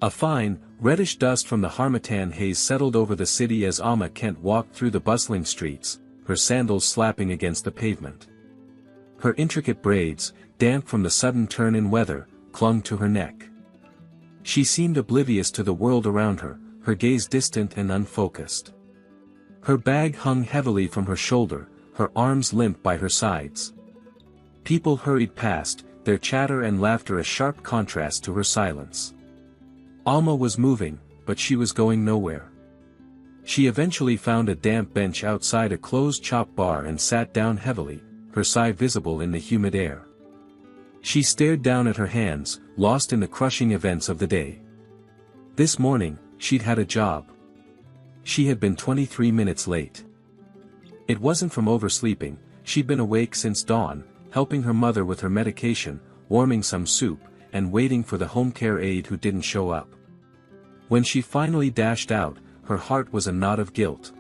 A fine, reddish dust from the harmattan haze settled over the city as Alma Kent walked through the bustling streets, her sandals slapping against the pavement. Her intricate braids, damp from the sudden turn in weather, clung to her neck. She seemed oblivious to the world around her, her gaze distant and unfocused. Her bag hung heavily from her shoulder, her arms limp by her sides. People hurried past, their chatter and laughter a sharp contrast to her silence. Alma was moving, but she was going nowhere. She eventually found a damp bench outside a closed chop bar and sat down heavily, her sigh visible in the humid air. She stared down at her hands, lost in the crushing events of the day. This morning, she'd had a job. She had been 23 minutes late. It wasn't from oversleeping, she'd been awake since dawn, helping her mother with her medication, warming some soup, and waiting for the home care aide who didn't show up. When she finally dashed out, her heart was a knot of guilt.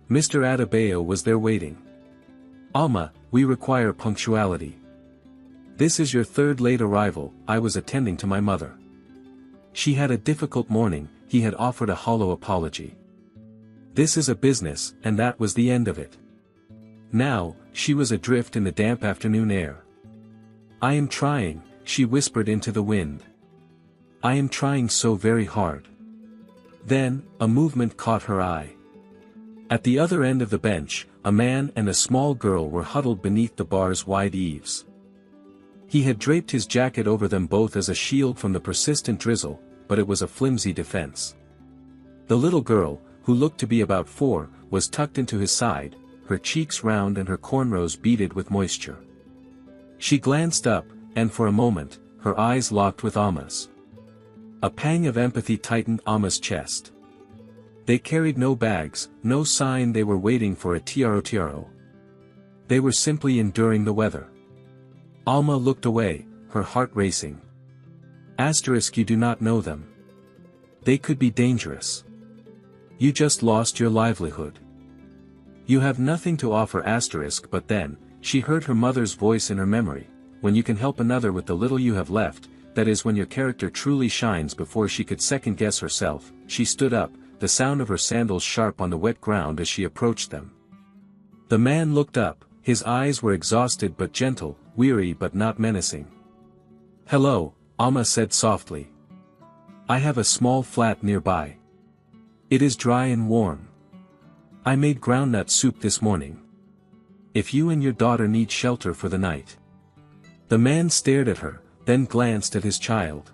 Mr. Adebayo was there waiting. "Alma, we require punctuality. This is your third late arrival." I was attending to my mother. She had a difficult morning, he had offered a hollow apology. This is a business, and that was the end of it. Now, she was adrift in the damp afternoon air. "I am trying," she whispered into the wind. "I am trying so very hard." Then, a movement caught her eye. At the other end of the bench, a man and a small girl were huddled beneath the bar's wide eaves. He had draped his jacket over them both as a shield from the persistent drizzle, but it was a flimsy defense. The little girl, who looked to be about 4, was tucked into his side, her cheeks round and her cornrows beaded with moisture. She glanced up, and for a moment, her eyes locked with Alma's. A pang of empathy tightened Alma's chest. They carried no bags, no sign they were waiting for a tiaro. They were simply enduring the weather. Alma looked away, her heart racing. You do not know them. They could be dangerous. You just lost your livelihood. You have nothing to offer *, but then, she heard her mother's voice in her memory, when you can help another with the little you have left, that is when your character truly shines. Before she could second-guess herself, she stood up, the sound of her sandals sharp on the wet ground as she approached them. The man looked up, his eyes were exhausted but gentle, weary but not menacing. "Hello," Alma said softly. "I have a small flat nearby. It is dry and warm. I made groundnut soup this morning. If you and your daughter need shelter for the night." The man stared at her, then glanced at his child.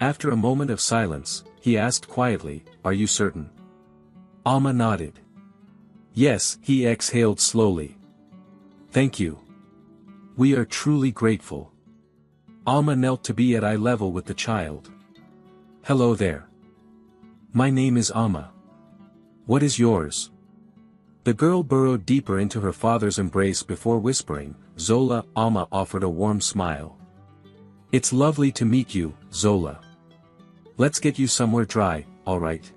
After a moment of silence, he asked quietly, "Are you certain?" Alma nodded. "Yes," he exhaled slowly. "Thank you. We are truly grateful." Alma knelt to be at eye level with the child. "Hello there. My name is Alma. What is yours?" The girl burrowed deeper into her father's embrace before whispering, "Zola." Alma offered a warm smile. "It's lovely to meet you, Zola. Let's get you somewhere dry, all right?"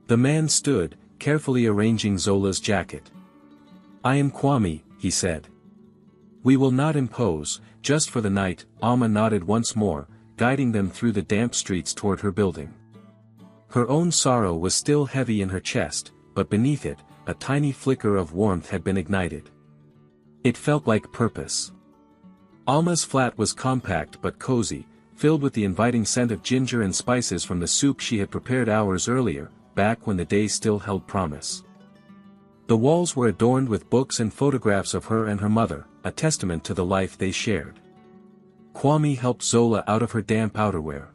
The man stood, carefully arranging Zola's jacket. "I am Kwame," he said. "We will not impose, just for the night." Alma nodded once more, guiding them through the damp streets toward her building. Her own sorrow was still heavy in her chest, but beneath it, a tiny flicker of warmth had been ignited. It felt like purpose. Alma's flat was compact but cozy, filled with the inviting scent of ginger and spices from the soup she had prepared hours earlier, back when the day still held promise. The walls were adorned with books and photographs of her and her mother, a testament to the life they shared. Kwame helped Zola out of her damp outerwear.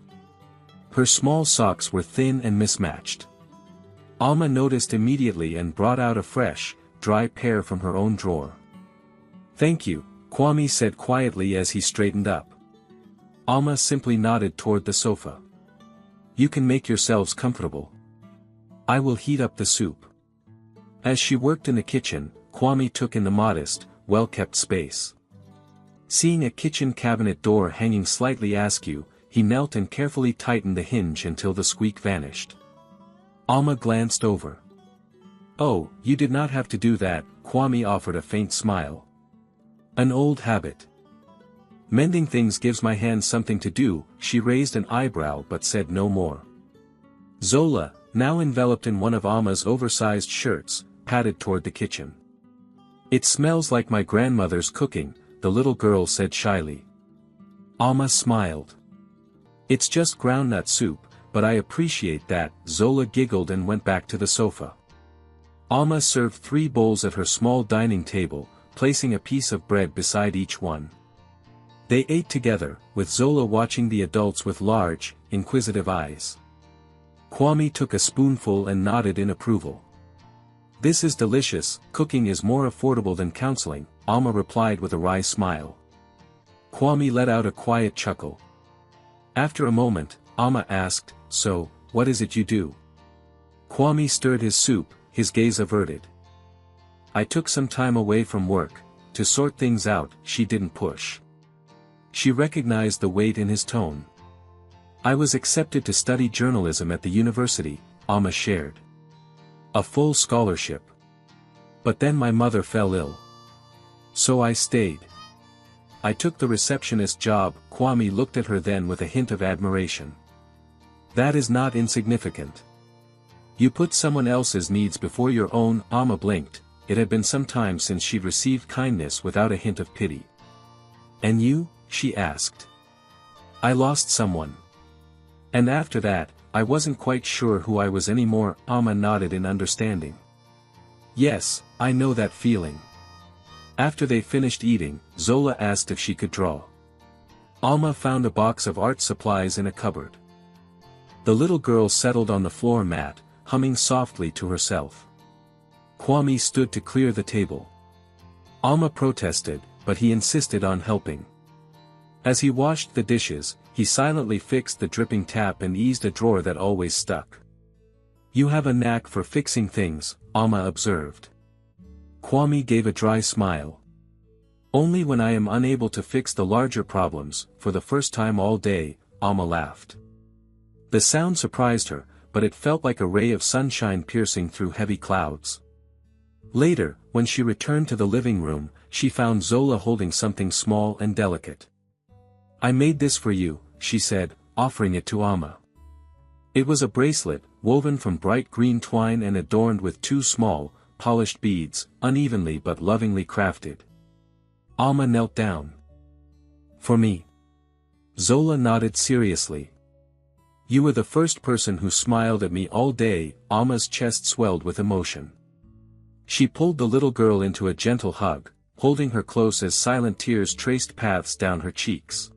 Her small socks were thin and mismatched. Alma noticed immediately and brought out a fresh, dry pair from her own drawer. "Thank you," Kwame said quietly as he straightened up. Alma simply nodded toward the sofa. "You can make yourselves comfortable. I will heat up the soup." As she worked in the kitchen, Kwame took in the modest, well-kept space. Seeing a kitchen cabinet door hanging slightly askew, he knelt and carefully tightened the hinge until the squeak vanished. Alma glanced over. "Oh, you did not have to do that," Kwame offered a faint smile. "An old habit." Mending things gives my hands something to do, she raised an eyebrow but said no more. Zola, now enveloped in one of Alma's oversized shirts, padded toward the kitchen. It smells like my grandmother's cooking, the little girl said shyly. Alma smiled. It's just groundnut soup, but I appreciate that, Zola giggled and went back to the sofa. Alma served 3 bowls at her small dining table, placing a piece of bread beside each one. They ate together, with Zola watching the adults with large, inquisitive eyes. Kwame took a spoonful and nodded in approval. This is delicious, cooking is more affordable than counseling, Alma replied with a wry smile. Kwame let out a quiet chuckle. After a moment, Alma asked, so, what is it you do? Kwame stirred his soup, his gaze averted. I took some time away from work, to sort things out, she didn't push. She recognized the weight in his tone. I was accepted to study journalism at the university, Alma shared. A full scholarship. But then my mother fell ill. So I stayed. I took the receptionist job, Kwame looked at her then with a hint of admiration. That is not insignificant. You put someone else's needs before your own, Alma blinked, it had been some time since she'd received kindness without a hint of pity. And you? She asked. I lost someone. And after that, I wasn't quite sure who I was anymore, Alma nodded in understanding. Yes, I know that feeling. After they finished eating, Zola asked if she could draw. Alma found a box of art supplies in a cupboard. The little girl settled on the floor mat, humming softly to herself. Kwame stood to clear the table. Alma protested, but he insisted on helping. As he washed the dishes, he silently fixed the dripping tap and eased a drawer that always stuck. You have a knack for fixing things, Alma observed. Kwame gave a dry smile. Only when I am unable to fix the larger problems, for the first time all day, Alma laughed. The sound surprised her, but it felt like a ray of sunshine piercing through heavy clouds. Later, when she returned to the living room, she found Zola holding something small and delicate. I made this for you, she said, offering it to Alma. It was a bracelet, woven from bright green twine and adorned with 2 small, polished beads, unevenly but lovingly crafted. Alma knelt down. For me. Zola nodded seriously. You were the first person who smiled at me all day, Alma's chest swelled with emotion. She pulled the little girl into a gentle hug, holding her close as silent tears traced paths down her cheeks.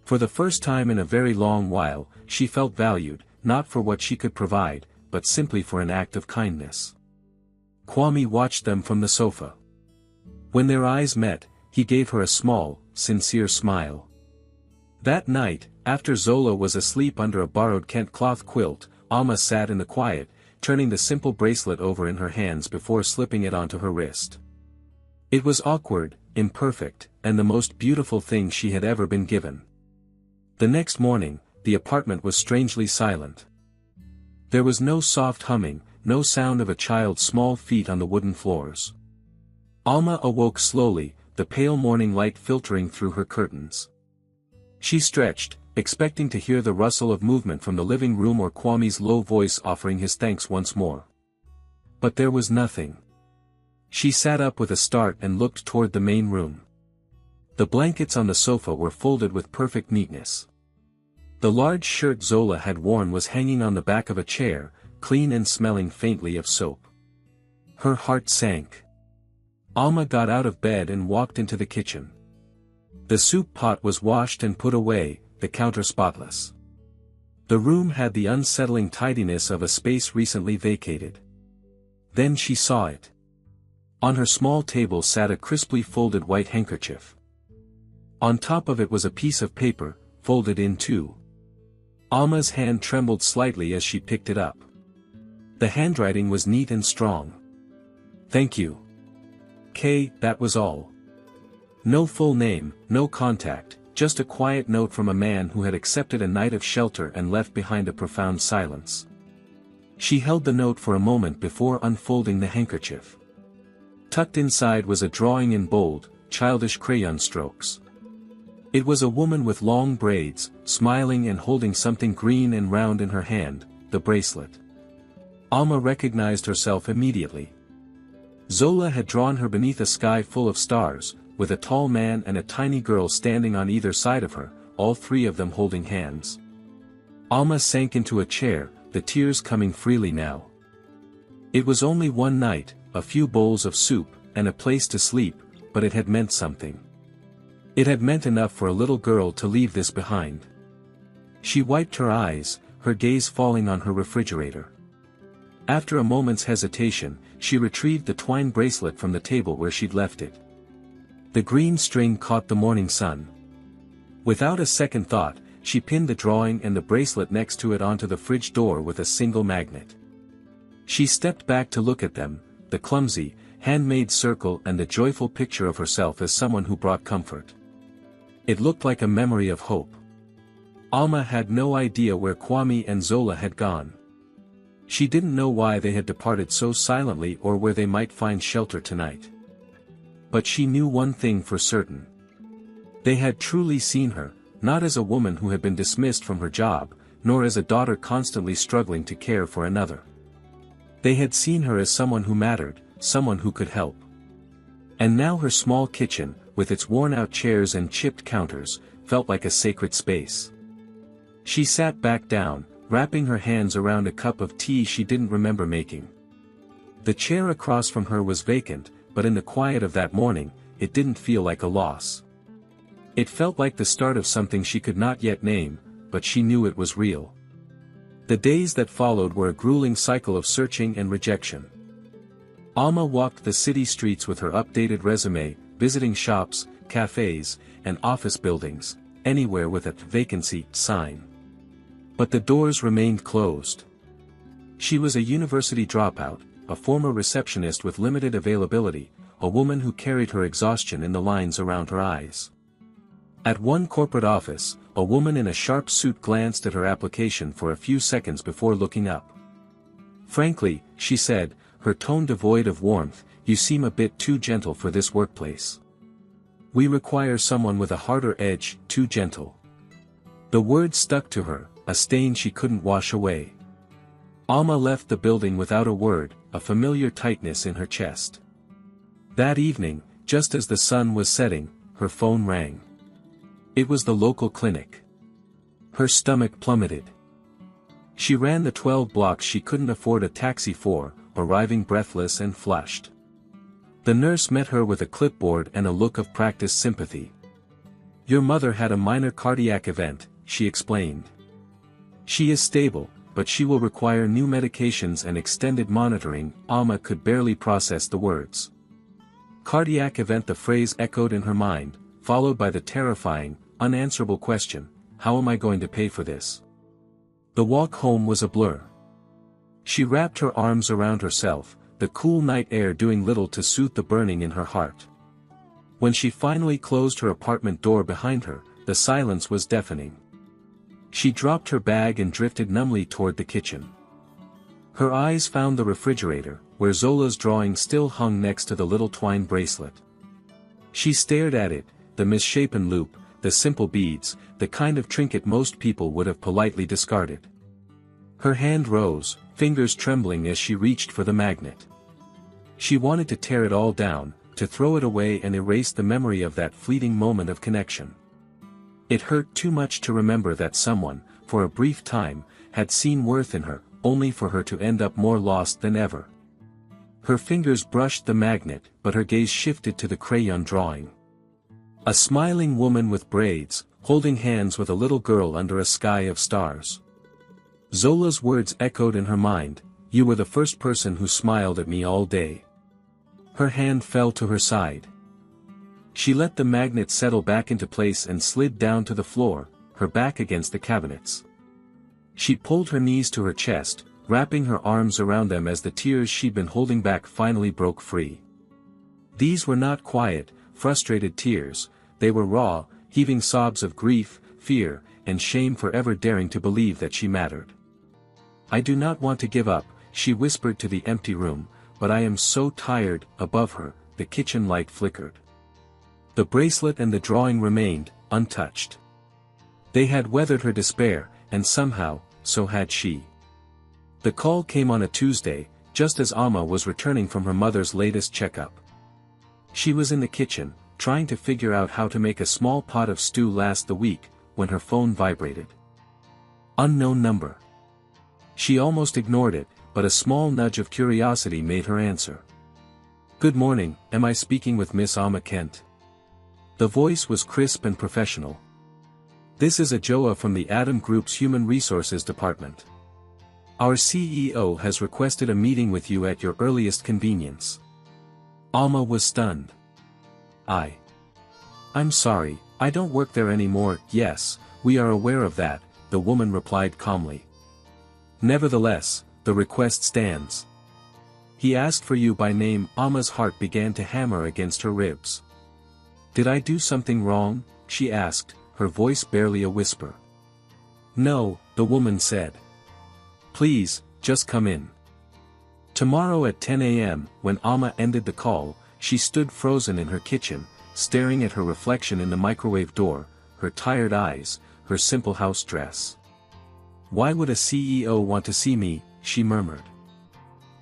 For the first time in a very long while, she felt valued, not for what she could provide, but simply for an act of kindness. Kwame watched them from the sofa. When their eyes met, he gave her a small, sincere smile. That night, after Zola was asleep under a borrowed Kent cloth quilt, Alma sat in the quiet, turning the simple bracelet over in her hands before slipping it onto her wrist. It was awkward, imperfect, and the most beautiful thing she had ever been given. The next morning, the apartment was strangely silent. There was no soft humming, no sound of a child's small feet on the wooden floors. Alma awoke slowly, the pale morning light filtering through her curtains. She stretched, expecting to hear the rustle of movement from the living room or Kwame's low voice offering his thanks once more. But there was nothing. She sat up with a start and looked toward the main room. The blankets on the sofa were folded with perfect neatness. The large shirt Zola had worn was hanging on the back of a chair, clean and smelling faintly of soap. Her heart sank. Alma got out of bed and walked into the kitchen. The soup pot was washed and put away, the counter spotless. The room had the unsettling tidiness of a space recently vacated. Then she saw it. On her small table sat a crisply folded white handkerchief. On top of it was a piece of paper, folded in 2. Alma's hand trembled slightly as she picked it up. The handwriting was neat and strong. Thank you. K, that was all. No full name, no contact, just a quiet note from a man who had accepted a night of shelter and left behind a profound silence. She held the note for a moment before unfolding the handkerchief. Tucked inside was a drawing in bold, childish crayon strokes. It was a woman with long braids, smiling and holding something green and round in her hand, the bracelet. Alma recognized herself immediately. Zola had drawn her beneath a sky full of stars, with a tall man and a tiny girl standing on either side of her, all three of them holding hands. Alma sank into a chair, the tears coming freely now. It was only one night, a few bowls of soup, and a place to sleep, but it had meant something. It had meant enough for a little girl to leave this behind. She wiped her eyes, her gaze falling on her refrigerator. After a moment's hesitation, she retrieved the twine bracelet from the table where she'd left it. The green string caught the morning sun. Without a second thought, she pinned the drawing and the bracelet next to it onto the fridge door with a single magnet. She stepped back to look at them, the clumsy, handmade circle and the joyful picture of herself as someone who brought comfort. It looked like a memory of hope. Alma had no idea where Kwame and Zola had gone. She didn't know why they had departed so silently or where they might find shelter tonight. But she knew one thing for certain. They had truly seen her, not as a woman who had been dismissed from her job, nor as a daughter constantly struggling to care for another. They had seen her as someone who mattered, someone who could help. And now her small kitchen, with its worn-out chairs and chipped counters, felt like a sacred space. She sat back down, wrapping her hands around a cup of tea she didn't remember making. The chair across from her was vacant, but in the quiet of that morning, it didn't feel like a loss. It felt like the start of something she could not yet name, but she knew it was real. The days that followed were a grueling cycle of searching and rejection. Alma walked the city streets with her updated resume, visiting shops, cafes, and office buildings, anywhere with a vacancy sign. But the doors remained closed. She was a university dropout, a former receptionist with limited availability, a woman who carried her exhaustion in the lines around her eyes. At one corporate office, a woman in a sharp suit glanced at her application for a few seconds before looking up. "Frankly," she said, her tone devoid of warmth, "you seem a bit too gentle for this workplace. We require someone with a harder edge, too gentle." The word stuck to her, a stain she couldn't wash away. Alma left the building without a word, a familiar tightness in her chest. That evening, just as the sun was setting, her phone rang. It was the local clinic. Her stomach plummeted. She ran the 12 blocks she couldn't afford a taxi for, arriving breathless and flushed. The nurse met her with a clipboard and a look of practiced sympathy. "Your mother had a minor cardiac event," she explained. "She is stable, but she will require new medications and extended monitoring." Alma could barely process the words. Cardiac event, the phrase echoed in her mind, followed by the terrifying, unanswerable question, "How am I going to pay for this?" The walk home was a blur. She wrapped her arms around herself, the cool night air doing little to soothe the burning in her heart. When she finally closed her apartment door behind her, the silence was deafening. She dropped her bag and drifted numbly toward the kitchen. Her eyes found the refrigerator, where Zola's drawing still hung next to the little twine bracelet. She stared at it, the misshapen loop, the simple beads, the kind of trinket most people would have politely discarded. Her hand rose, fingers trembling as she reached for the magnet. She wanted to tear it all down, to throw it away and erase the memory of that fleeting moment of connection. It hurt too much to remember that someone, for a brief time, had seen worth in her, only for her to end up more lost than ever. Her fingers brushed the magnet, but her gaze shifted to the crayon drawing. A smiling woman with braids, holding hands with a little girl under a sky of stars. Zola's words echoed in her mind, "You were the first person who smiled at me all day." Her hand fell to her side. She let the magnet settle back into place and slid down to the floor, her back against the cabinets. She pulled her knees to her chest, wrapping her arms around them as the tears she'd been holding back finally broke free. These were not quiet, frustrated tears, they were raw, heaving sobs of grief, fear, and shame for ever daring to believe that she mattered. "I do not want to give up," she whispered to the empty room, "but I am so tired." Above her, the kitchen light flickered. The bracelet and the drawing remained, untouched. They had weathered her despair, and somehow, so had she. The call came on a Tuesday, just as Alma was returning from her mother's latest checkup. She was in the kitchen, trying to figure out how to make a small pot of stew last the week, when her phone vibrated. Unknown number. She almost ignored it, but a small nudge of curiosity made her answer. "Good morning, am I speaking with Miss Alma Kent?" The voice was crisp and professional. "This is Ajoa from the Adam Group's Human Resources Department. Our CEO has requested a meeting with you at your earliest convenience." Alma was stunned. I'm sorry, I don't work there anymore." "Yes, we are aware of that," the woman replied calmly. "Nevertheless, the request stands. He asked for you by name." Alma's heart began to hammer against her ribs. "Did I do something wrong?" she asked, her voice barely a whisper. "No," the woman said. "Please, just come in." Tomorrow at 10 a.m., when Alma ended the call, she stood frozen in her kitchen, staring at her reflection in the microwave door, her tired eyes, her simple house dress. "Why would a CEO want to see me?" she murmured.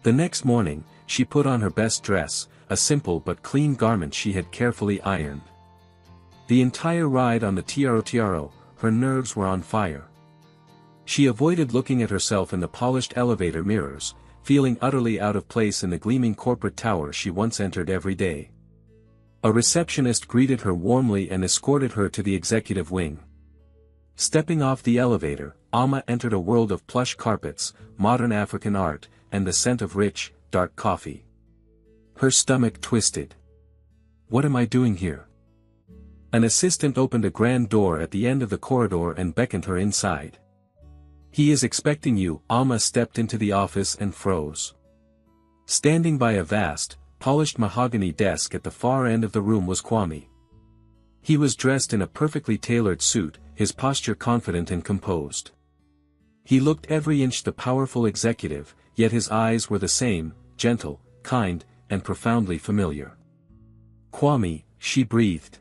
The next morning, she put on her best dress, a simple but clean garment she had carefully ironed. The entire ride on the TRO, her nerves were on fire. She avoided looking at herself in the polished elevator mirrors, feeling utterly out of place in the gleaming corporate tower she once entered every day. A receptionist greeted her warmly and escorted her to the executive wing. Stepping off the elevator, Alma entered a world of plush carpets, modern African art, and the scent of rich, dark coffee. Her stomach twisted. "What am I doing here?" An assistant opened a grand door at the end of the corridor and beckoned her inside. "He is expecting you." Alma stepped into the office and froze. Standing by a vast, polished mahogany desk at the far end of the room was Kwame. He was dressed in a perfectly tailored suit, his posture confident and composed. He looked every inch the powerful executive, yet his eyes were the same, gentle, kind, and profoundly familiar. "Kwame," she breathed.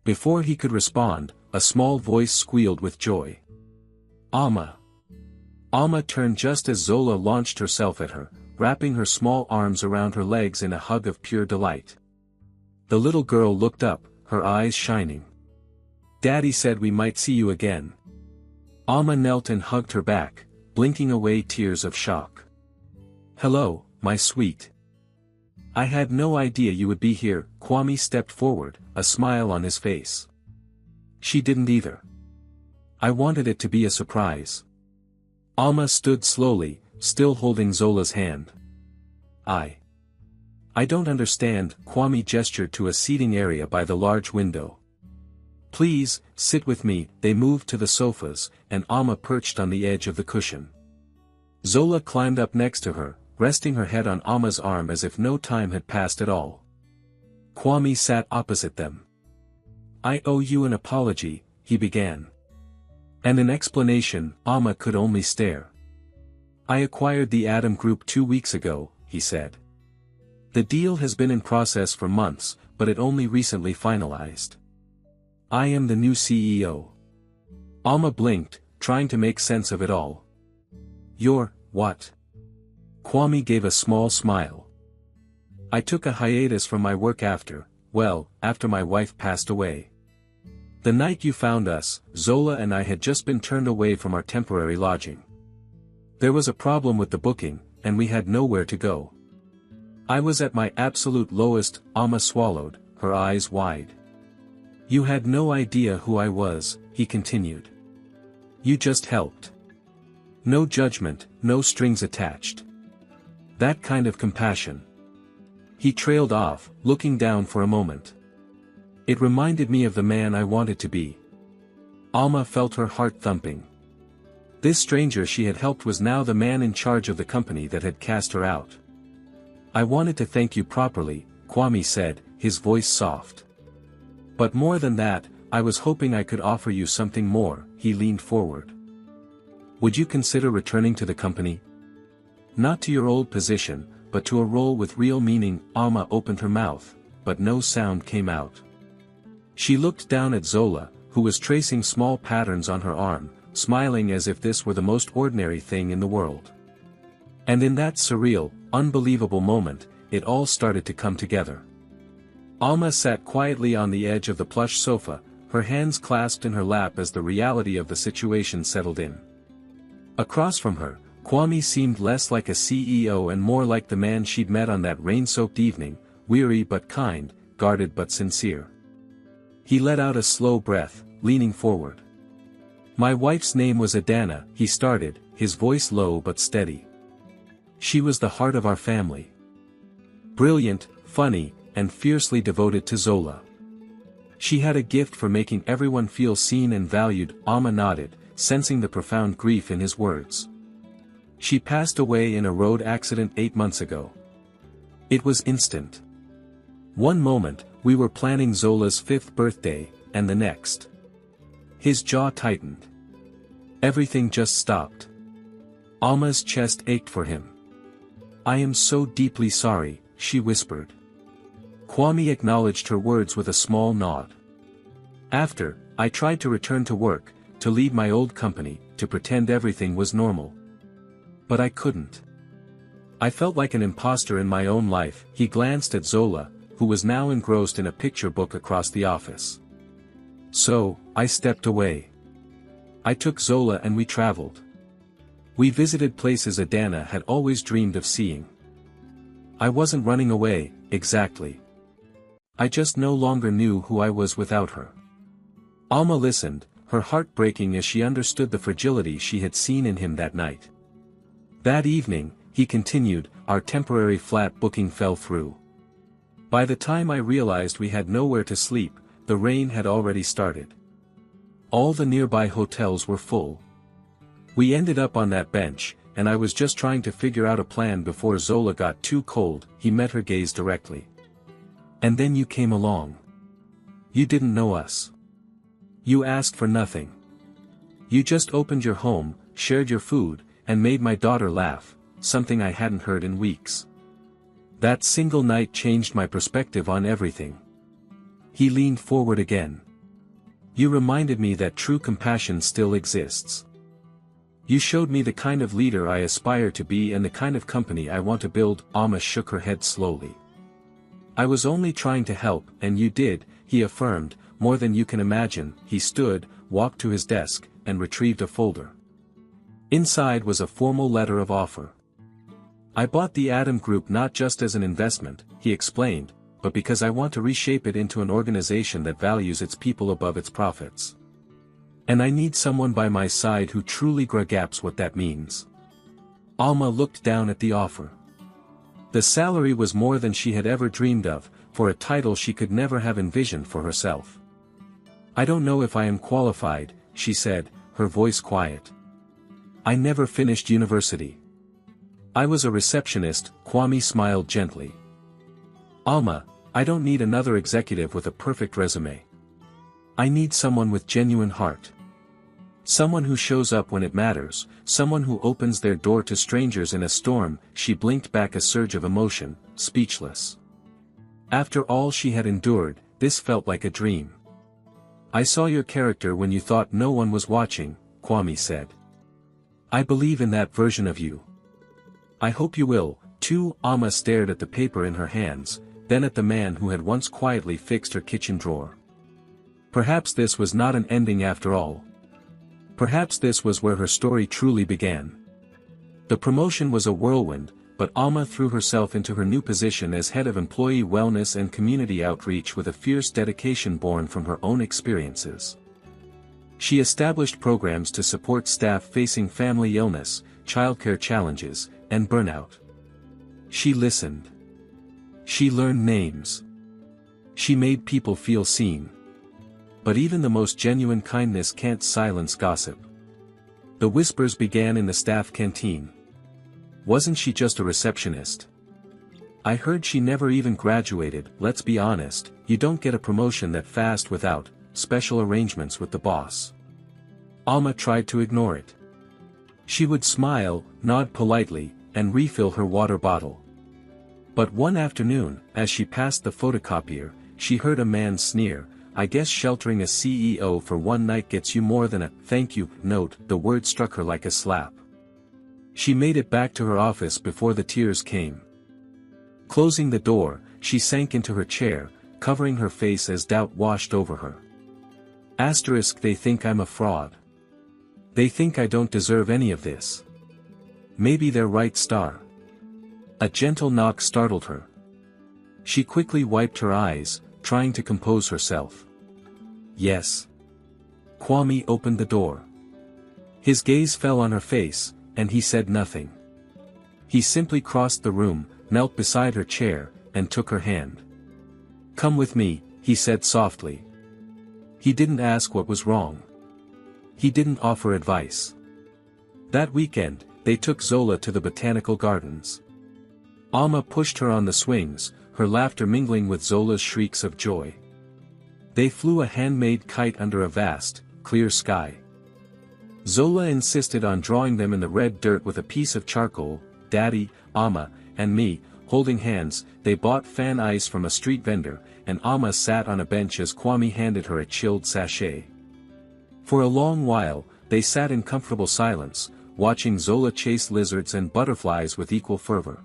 Before he could respond, a small voice squealed with joy. "Alma." Alma turned just as Zola launched herself at her, wrapping her small arms around her legs in a hug of pure delight. The little girl looked up, her eyes shining. "Daddy said we might see you again." Alma knelt and hugged her back, blinking away tears of shock. "Hello, my sweet. I had no idea you would be here." Kwame stepped forward, a smile on his face. "She didn't either. I wanted it to be a surprise." Alma stood slowly, still holding Zola's hand. I don't understand." Kwame gestured to a seating area by the large window. "Please, sit with me." They moved to the sofas, and Alma perched on the edge of the cushion. Zola climbed up next to her, resting her head on Alma's arm as if no time had passed at all. Kwame sat opposite them. "I owe you an apology," he began. And an explanation. Alma could only stare. "I acquired the Adam Group 2 weeks ago," he said. "The deal has been in process for months, but it only recently finalized. I am the new CEO." Alma blinked, trying to make sense of it all. "You're, what?" Kwame gave a small smile. "I took a hiatus from my work after my wife passed away. The night you found us, Zola and I had just been turned away from our temporary lodging. There was a problem with the booking, and we had nowhere to go. I was at my absolute lowest." Alma swallowed, her eyes wide. "You had no idea who I was," he continued. "You just helped. No judgment, no strings attached. That kind of compassion." He trailed off, looking down for a moment. "It reminded me of the man I wanted to be." Alma felt her heart thumping. This stranger she had helped was now the man in charge of the company that had cast her out. "I wanted to thank you properly," Kwame said, his voice soft. "But more than that, I was hoping I could offer you something more." He leaned forward. "Would you consider returning to the company? Not to your old position, but to a role with real meaning." Alma opened her mouth, but no sound came out. She looked down at Zola, who was tracing small patterns on her arm, smiling as if this were the most ordinary thing in the world. And in that surreal, unbelievable moment, it all started to come together. Alma sat quietly on the edge of the plush sofa, her hands clasped in her lap as the reality of the situation settled in. Across from her, Kwame seemed less like a CEO and more like the man she'd met on that rain-soaked evening, weary but kind, guarded but sincere. He let out a slow breath, leaning forward. "My wife's name was Adana," he started, his voice low but steady. "She was the heart of our family. Brilliant, funny, and fiercely devoted to Zola. She had a gift for making everyone feel seen and valued." Alma nodded, sensing the profound grief in his words. "She passed away in a road accident 8 months ago. It was instant. One moment, we were planning Zola's 5th birthday, and the next." His jaw tightened. Everything just stopped. Alma's chest ached for him. "I am so deeply sorry," she whispered. Kwame acknowledged her words with a small nod. "After, I tried to return to work, to leave my old company, to pretend everything was normal. But I couldn't. I felt like an imposter in my own life." He glanced at Zola, who was now engrossed in a picture book across the office. "So, I stepped away. I took Zola and we traveled. We visited places Adana had always dreamed of seeing. I wasn't running away, exactly. I just no longer knew who I was without her." Alma listened, her heart breaking as she understood the fragility she had seen in him that night. "That evening," he continued, "our temporary flat booking fell through. By the time I realized we had nowhere to sleep, the rain had already started. All the nearby hotels were full. We ended up on that bench, and I was just trying to figure out a plan before Zola got too cold." He met her gaze directly. "And then you came along. You didn't know us. You asked for nothing. You just opened your home, shared your food, and made my daughter laugh, something I hadn't heard in weeks. That single night changed my perspective on everything." He leaned forward again. "You reminded me that true compassion still exists. You showed me the kind of leader I aspire to be and the kind of company I want to build." Alma shook her head slowly. "I was only trying to help, and you did," he affirmed, "more than you can imagine." He stood, walked to his desk, and retrieved a folder. Inside was a formal letter of offer. "I bought the Atom Group not just as an investment," he explained, "but because I want to reshape it into an organization that values its people above its profits. And I need someone by my side who truly grasps what that means." Alma looked down at the offer. The salary was more than she had ever dreamed of, for a title she could never have envisioned for herself. "I don't know if I am qualified," she said, her voice quiet. "I never finished university. I was a receptionist." Kwame smiled gently. "Alma, I don't need another executive with a perfect resume. I need someone with genuine heart. Someone who shows up when it matters, someone who opens their door to strangers in a storm." She blinked back a surge of emotion, speechless. After all she had endured, this felt like a dream. "I saw your character when you thought no one was watching," Kwame said. "I believe in that version of you. I hope you will, too." Alma stared at the paper in her hands, then at the man who had once quietly fixed her kitchen drawer. Perhaps this was not an ending after all. Perhaps this was where her story truly began. The promotion was a whirlwind, but Alma threw herself into her new position as head of employee wellness and community outreach with a fierce dedication born from her own experiences. She established programs to support staff facing family illness, childcare challenges, and burnout. She listened. She learned names. She made people feel seen. But even the most genuine kindness can't silence gossip. The whispers began in the staff canteen. "Wasn't she just a receptionist? I heard she never even graduated." "Let's be honest, you don't get a promotion that fast without special arrangements with the boss." Alma tried to ignore it. She would smile, nod politely, and refill her water bottle. But one afternoon, as she passed the photocopier, she heard a man sneer, I guess sheltering a CEO for one night gets you more than a thank you note." The word struck her like a slap. She made it back to her office before the tears came. Closing the door, she sank into her chair, covering her face as doubt washed over her. They think I'm a fraud. They think I don't deserve any of this. Maybe they're right. A gentle knock startled her. She quickly wiped her eyes, trying to compose herself. Yes. Kwame opened the door. His gaze fell on her face, and he said nothing. He simply crossed the room, knelt beside her chair, and took her hand. "Come with me," he said softly. He didn't ask what was wrong. He didn't offer advice. That weekend, they took Zola to the botanical gardens. Alma pushed her on the swings, her laughter mingling with Zola's shrieks of joy. They flew a handmade kite under a vast, clear sky. Zola insisted on drawing them in the red dirt with a piece of charcoal. Daddy, Alma, and me, holding hands, they bought fan ice from a street vendor, and Alma sat on a bench as Kwame handed her a chilled sachet. For a long while, they sat in comfortable silence, watching Zola chase lizards and butterflies with equal fervor.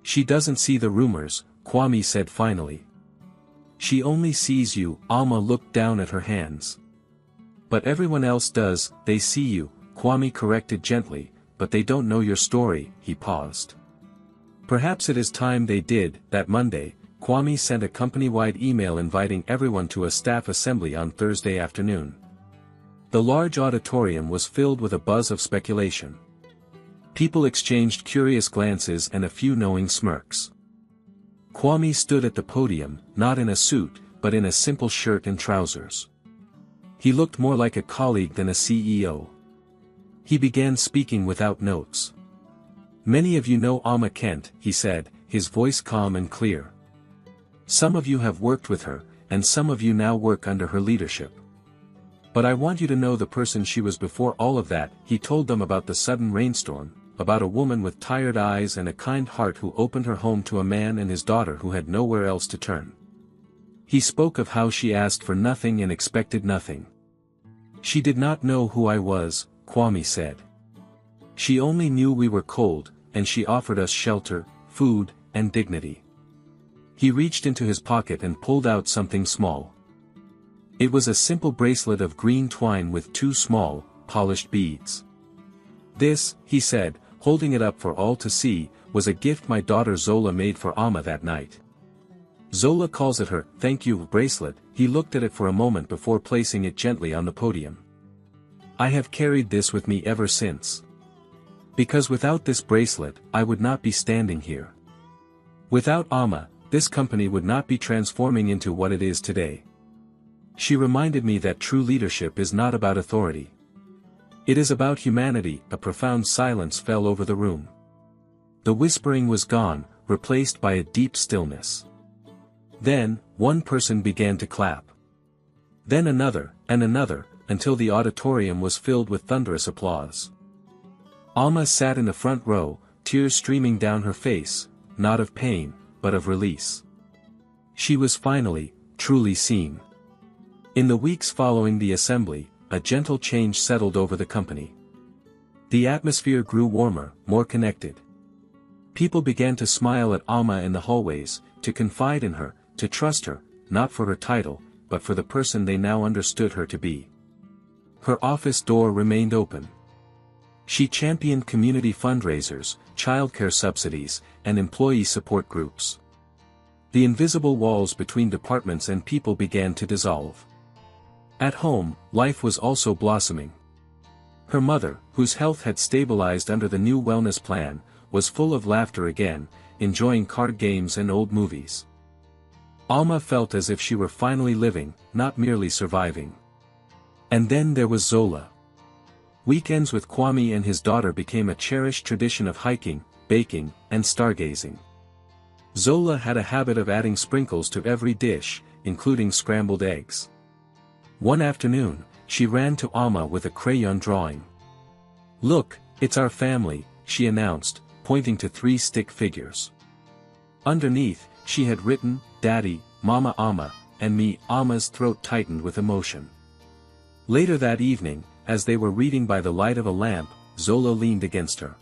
"She doesn't see the rumors," Kwame said finally. "She only sees you." Alma looked down at her hands. "But everyone else does. They see you," Kwame corrected gently, "but they don't know your story." He paused. "Perhaps it is time they did." That Monday, Kwame sent a company-wide email inviting everyone to a staff assembly on Thursday afternoon. The large auditorium was filled with a buzz of speculation. People exchanged curious glances and a few knowing smirks. Kwame stood at the podium, not in a suit, but in a simple shirt and trousers. He looked more like a colleague than a CEO. He began speaking without notes. "Many of you know Alma Kent," he said, his voice calm and clear. "Some of you have worked with her, and some of you now work under her leadership. But I want you to know the person she was before all of that." He told them about the sudden rainstorm, about a woman with tired eyes and a kind heart who opened her home to a man and his daughter who had nowhere else to turn. He spoke of how she asked for nothing and expected nothing. "She did not know who I was," Kwame said. "She only knew we were cold, and she offered us shelter, food, and dignity." He reached into his pocket and pulled out something small. It was a simple bracelet of green twine with two small, polished beads. "This," he said, holding it up for all to see, "was a gift my daughter Zola made for Alma that night. Zola calls it her thank you bracelet." He looked at it for a moment before placing it gently on the podium. "I have carried this with me ever since. Because without this bracelet, I would not be standing here. Without Alma, this company would not be transforming into what it is today. She reminded me that true leadership is not about authority. It is about humanity." A profound silence fell over the room. The whispering was gone, replaced by a deep stillness. Then, one person began to clap. Then another, and another, until the auditorium was filled with thunderous applause. Alma sat in the front row, tears streaming down her face, not of pain, but of release. She was finally, truly seen. In the weeks following the assembly, a gentle change settled over the company. The atmosphere grew warmer, more connected. People began to smile at Alma in the hallways, to confide in her, to trust her, not for her title, but for the person they now understood her to be. Her office door remained open. She championed community fundraisers, childcare subsidies, and employee support groups. The invisible walls between departments and people began to dissolve. At home, life was also blossoming. Her mother, whose health had stabilized under the new wellness plan, was full of laughter again, enjoying card games and old movies. Alma felt as if she were finally living, not merely surviving. And then there was Zola. Weekends with Kwame and his daughter became a cherished tradition of hiking, baking, and stargazing. Zola had a habit of adding sprinkles to every dish, including scrambled eggs. One afternoon, she ran to Alma with a crayon drawing. "Look, it's our family," she announced, pointing to 3 stick figures. Underneath, she had written, "Daddy, Mama Alma, and me." Alma's throat tightened with emotion. Later that evening, as they were reading by the light of a lamp, Zola leaned against her.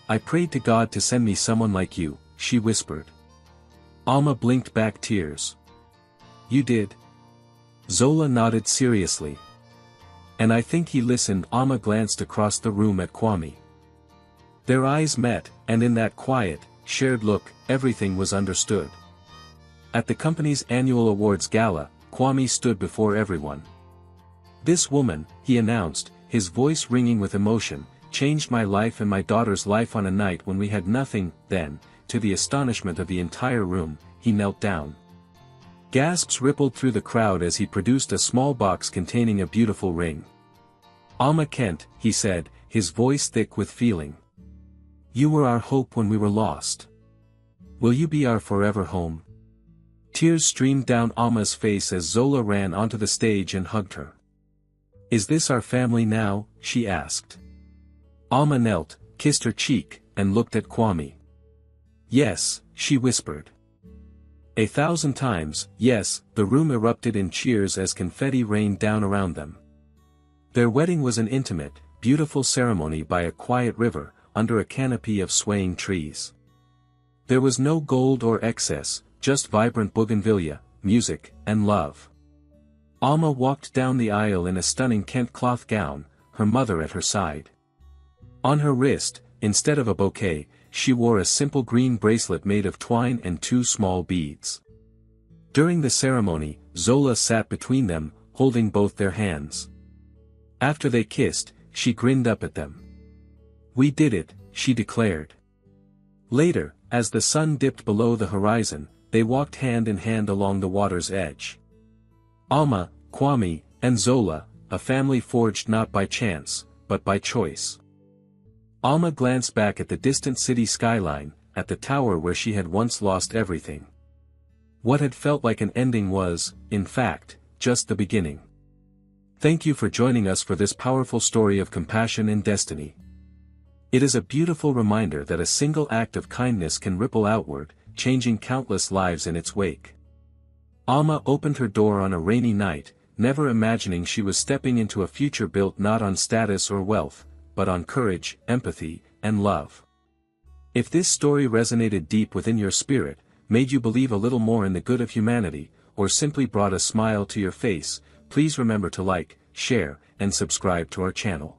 "I prayed to God to send me someone like you," she whispered. Alma blinked back tears. "You did?" Zola nodded seriously. "And I think he listened." Alma glanced across the room at Kwame. Their eyes met, and in that quiet, shared look, everything was understood. At the company's annual awards gala, Kwame stood before everyone. "This woman," he announced, his voice ringing with emotion, "changed my life and my daughter's life on a night when we had nothing." Then, to the astonishment of the entire room, he knelt down. Gasps rippled through the crowd as he produced a small box containing a beautiful ring. "Alma Kent," he said, his voice thick with feeling. "You were our hope when we were lost. Will you be our forever home?" Tears streamed down Alma's face as Zola ran onto the stage and hugged her. "Is this our family now?" she asked. Alma knelt, kissed her cheek, and looked at Kwame. "Yes," she whispered. 1,000 times, yes. The room erupted in cheers as confetti rained down around them. Their wedding was an intimate, beautiful ceremony by a quiet river, under a canopy of swaying trees. There was no gold or excess, just vibrant bougainvillea, music, and love. Alma walked down the aisle in a stunning Kent cloth gown, her mother at her side. On her wrist, instead of a bouquet, she wore a simple green bracelet made of twine and 2 small beads. During the ceremony, Zola sat between them, holding both their hands. After they kissed, she grinned up at them. "We did it," she declared. Later, as the sun dipped below the horizon, they walked hand in hand along the water's edge. Alma, Kwame, and Zola, a family forged not by chance, but by choice. Alma glanced back at the distant city skyline, at the tower where she had once lost everything. What had felt like an ending was, in fact, just the beginning. Thank you for joining us for this powerful story of compassion and destiny. It is a beautiful reminder that a single act of kindness can ripple outward, changing countless lives in its wake. Alma opened her door on a rainy night, never imagining she was stepping into a future built not on status or wealth, but on courage, empathy, and love. If this story resonated deep within your spirit, made you believe a little more in the good of humanity, or simply brought a smile to your face, please remember to like, share, and subscribe to our channel.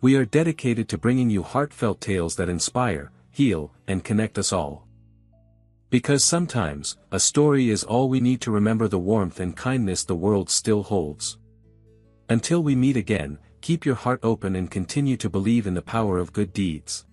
We are dedicated to bringing you heartfelt tales that inspire, heal, and connect us all. Because sometimes, a story is all we need to remember the warmth and kindness the world still holds. Until we meet again, keep your heart open and continue to believe in the power of good deeds.